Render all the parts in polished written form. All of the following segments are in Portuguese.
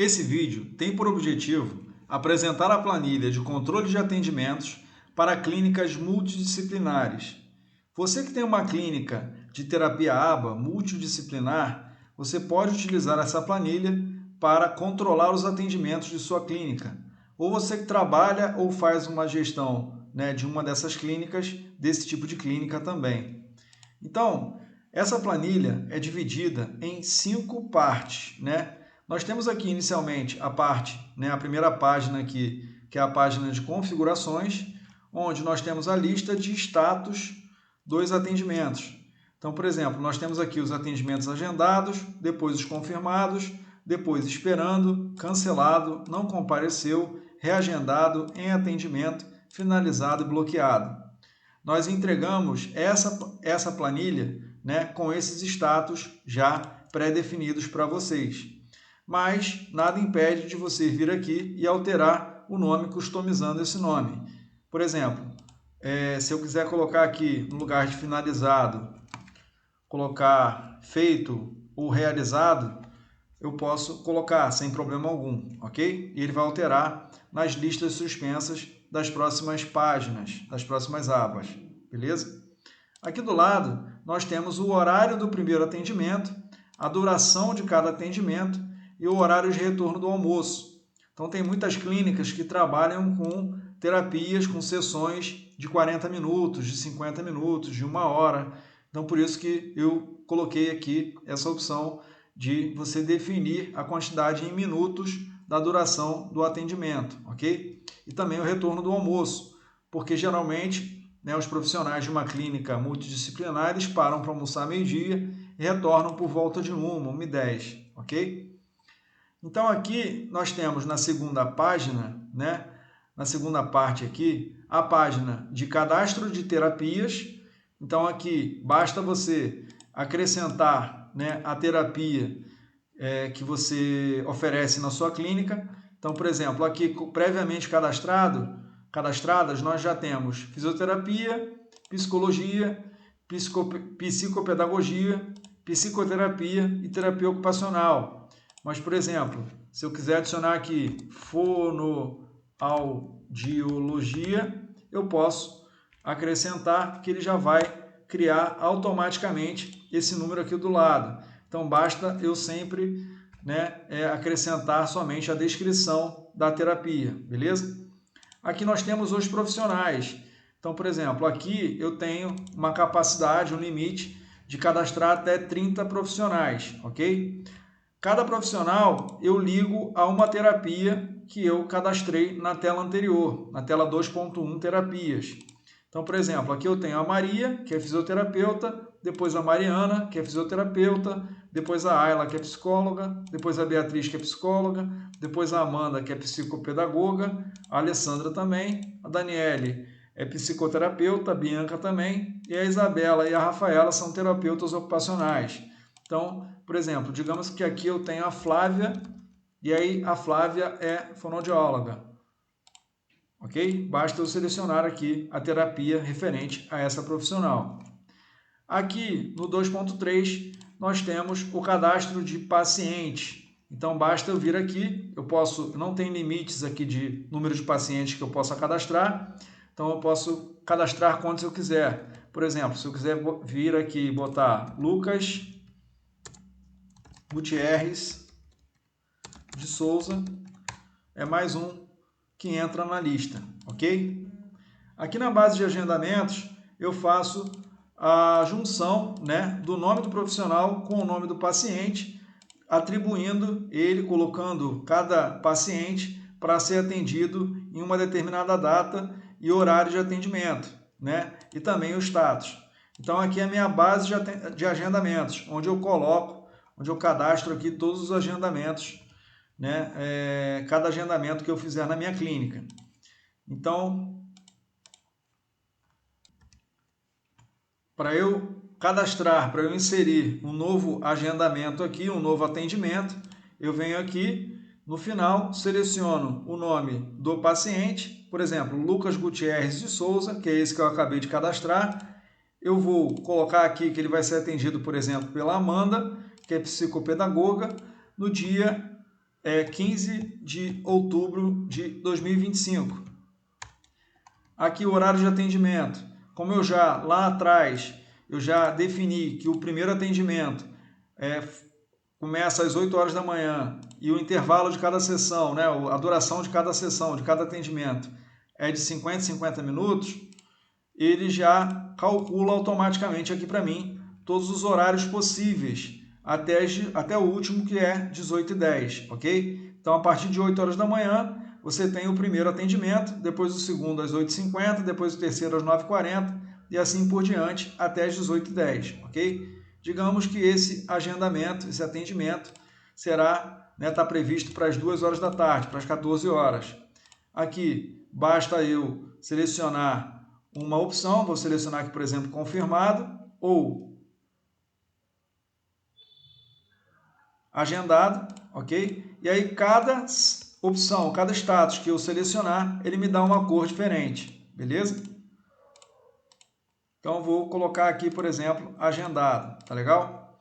Esse vídeo tem por objetivo apresentar a planilha de controle de atendimentos para clínicas multidisciplinares. Você que tem uma clínica de terapia ABA multidisciplinar, você pode utilizar essa planilha para controlar os atendimentos de sua clínica. Ou você que trabalha ou faz uma gestão, de uma dessas clínicas, desse tipo de clínica também. Então, essa planilha é dividida em 5 partes, Nós temos aqui inicialmente a parte, a primeira página aqui, que é a página de configurações, onde nós temos a lista de status dos atendimentos. Então, por exemplo, nós temos aqui os atendimentos agendados, depois os confirmados, depois esperando, cancelado, não compareceu, reagendado, em atendimento, finalizado e bloqueado. Nós entregamos essa planilha, com esses status já pré-definidos para vocês. Mas nada impede de você vir aqui e alterar o nome customizando esse nome. Por exemplo, se eu quiser colocar aqui no lugar de finalizado, colocar feito ou realizado, eu posso colocar sem problema algum, ok? E ele vai alterar nas listas suspensas das próximas páginas, das próximas abas, beleza? Aqui do lado, nós temos o horário do primeiro atendimento, a duração de cada atendimento e o horário de retorno do almoço. Então, tem muitas clínicas que trabalham com terapias, com sessões de 40 minutos, de 50 minutos, de 1 hora. Então, por isso que eu coloquei aqui essa opção de você definir a quantidade em minutos da duração do atendimento, ok? E também o retorno do almoço, porque geralmente os profissionais de uma clínica multidisciplinar eles param para almoçar meio-dia e retornam por volta de 1h10, ok? Então aqui nós temos na segunda página, na segunda parte aqui, a página de cadastro de terapias. Então aqui basta você acrescentar a terapia que você oferece na sua clínica. Então, por exemplo, aqui previamente cadastradas, nós já temos fisioterapia, psicologia, psicopedagogia, psicoterapia e terapia ocupacional. Mas, por exemplo, se eu quiser adicionar aqui fonoaudiologia, eu posso acrescentar que ele já vai criar automaticamente esse número aqui do lado. Então, basta eu sempre acrescentar somente a descrição da terapia, beleza? Aqui nós temos os profissionais. Então, por exemplo, aqui eu tenho uma capacidade, um limite de cadastrar até 30 profissionais, ok? Cada profissional eu ligo a uma terapia que eu cadastrei na tela anterior, na tela 2.1 terapias. Então, por exemplo, aqui eu tenho a Maria, que é fisioterapeuta, depois a Mariana, que é fisioterapeuta, depois a Ayla, que é psicóloga, depois a Beatriz, que é psicóloga, depois a Amanda, que é psicopedagoga, a Alessandra também, a Daniele é psicoterapeuta, a Bianca também, e a Isabela e a Rafaela são terapeutas ocupacionais. Então, por exemplo, digamos que aqui eu tenho a Flávia, e aí a Flávia é fonoaudióloga. Ok? Basta eu selecionar aqui a terapia referente a essa profissional. Aqui no 2.3 nós temos o cadastro de pacientes. Então basta eu vir aqui, não tem limites aqui de número de pacientes que eu possa cadastrar, então eu posso cadastrar quantos eu quiser. Por exemplo, se eu quiser vir aqui e botar Lucas Gutierrez de Souza, é mais um que entra na lista, ok? Aqui na base de agendamentos, eu faço a junção do nome do profissional com o nome do paciente, atribuindo ele, colocando cada paciente para ser atendido em uma determinada data e horário de atendimento, e também o status. Então, aqui é a minha base de agendamentos, onde eu cadastro aqui todos os agendamentos, cada agendamento que eu fizer na minha clínica. Então, para eu cadastrar, para eu inserir um novo agendamento aqui, um novo atendimento, eu venho aqui, no final, seleciono o nome do paciente, por exemplo, Lucas Gutierrez de Souza, que é esse que eu acabei de cadastrar. Eu vou colocar aqui que ele vai ser atendido, por exemplo, pela Amanda, que é psicopedagoga, no dia 15 de outubro de 2025. Aqui o horário de atendimento. Como eu já, lá atrás, eu já defini que o primeiro atendimento começa às 8 horas da manhã e o intervalo de cada sessão, né, a duração de cada sessão, de cada atendimento é de 50 em 50 minutos, ele já calcula automaticamente aqui para mim todos os horários possíveis, até o último, que é 18h10, ok? Então, a partir de 8 horas da manhã, você tem o primeiro atendimento, depois o segundo às 8h50, depois o terceiro às 9h40 e assim por diante até às 18h10, ok? Digamos que esse agendamento, esse atendimento, está previsto para as 2 horas da tarde, para as 14 horas. Aqui, basta eu selecionar uma opção, vou selecionar aqui, por exemplo, confirmado ou agendado, ok? E aí, cada opção, cada status que eu selecionar, ele me dá uma cor diferente, beleza? Então, vou colocar aqui, por exemplo, agendado, tá legal?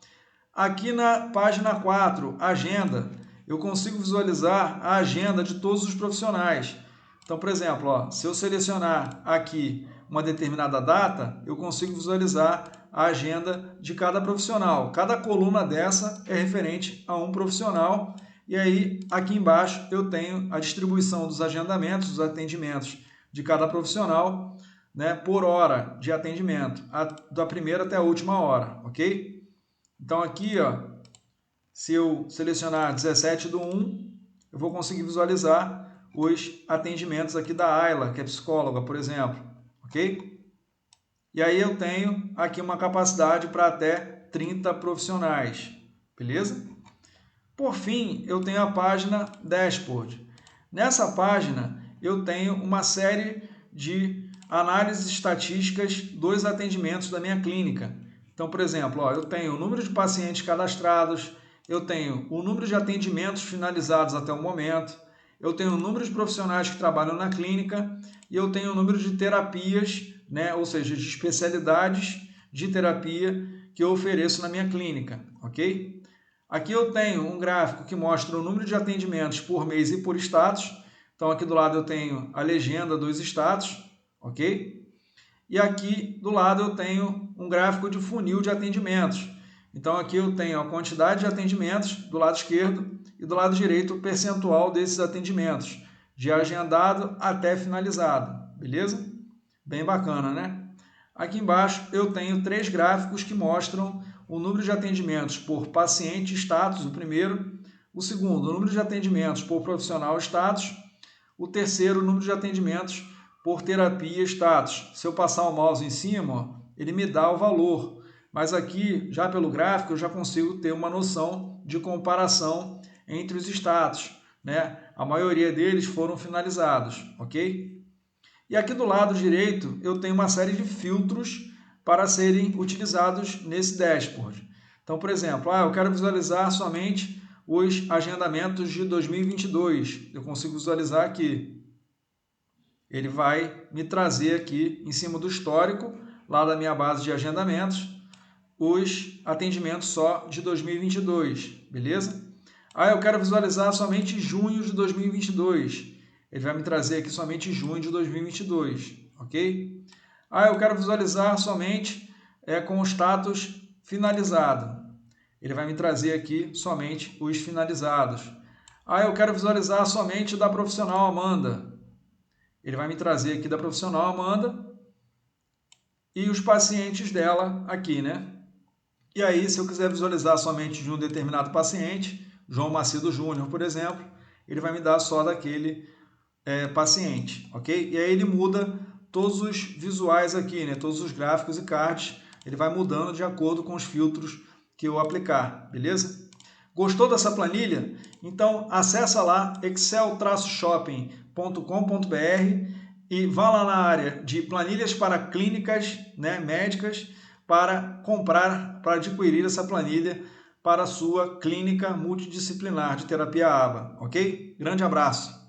Aqui na página 4, agenda, eu consigo visualizar a agenda de todos os profissionais. Então, por exemplo, ó, se eu selecionar aqui uma determinada data, eu consigo visualizar a agenda de cada profissional. Cada coluna dessa é referente a um profissional. E aí, aqui embaixo, eu tenho a distribuição dos agendamentos, dos atendimentos de cada profissional, né, por hora de atendimento, da primeira até a última hora, ok? Então aqui, ó, se eu selecionar 17/1, eu vou conseguir visualizar os atendimentos aqui da Ayla, que é psicóloga, por exemplo, ok? E aí eu tenho aqui uma capacidade para até 30 profissionais, beleza? Por fim, eu tenho a página Dashboard. Nessa página, eu tenho uma série de análises estatísticas dos atendimentos da minha clínica. Então, por exemplo, ó, eu tenho o número de pacientes cadastrados, eu tenho o número de atendimentos finalizados até o momento, eu tenho o número de profissionais que trabalham na clínica e eu tenho o número de terapias, né, ou seja, de especialidades de terapia que eu ofereço na minha clínica, ok? Aqui eu tenho um gráfico que mostra o número de atendimentos por mês e por status. Então, aqui do lado eu tenho a legenda dos status, ok? E aqui do lado eu tenho um gráfico de funil de atendimentos. Então, aqui eu tenho a quantidade de atendimentos do lado esquerdo e do lado direito o percentual desses atendimentos, de agendado até finalizado, beleza? Bem bacana, né? Aqui embaixo eu tenho 3 gráficos que mostram o número de atendimentos por paciente status, o primeiro, o segundo, o número de atendimentos por profissional status, o terceiro, o número de atendimentos por terapia status. Se eu passar o mouse em cima, ele me dá o valor, mas aqui, já pelo gráfico, eu já consigo ter uma noção de comparação entre os status, né? A maioria deles foram finalizados, ok? E aqui do lado direito eu tenho uma série de filtros para serem utilizados nesse dashboard. Então, por exemplo, eu quero visualizar somente os agendamentos de 2022. Eu consigo visualizar aqui. Ele vai me trazer aqui, em cima do histórico, lá da minha base de agendamentos, os atendimentos só de 2022, beleza? Eu quero visualizar somente junho de 2022. Ele vai me trazer aqui somente junho de 2022, ok? Eu quero visualizar somente com o status finalizado. Ele vai me trazer aqui somente os finalizados. Eu quero visualizar somente da profissional Amanda. Ele vai me trazer aqui da profissional Amanda e os pacientes dela aqui, né? E aí, se eu quiser visualizar somente de um determinado paciente, João Macedo Júnior, por exemplo, ele vai me dar só daquele paciente, ok? E aí ele muda todos os visuais aqui, né? Todos os gráficos e cards, ele vai mudando de acordo com os filtros que eu aplicar, beleza? Gostou dessa planilha? Então acessa lá excel-shopping.com.br e vá lá na área de planilhas para clínicas, né, médicas, para comprar, para adquirir essa planilha para a sua clínica multidisciplinar de terapia ABA, ok? Grande abraço!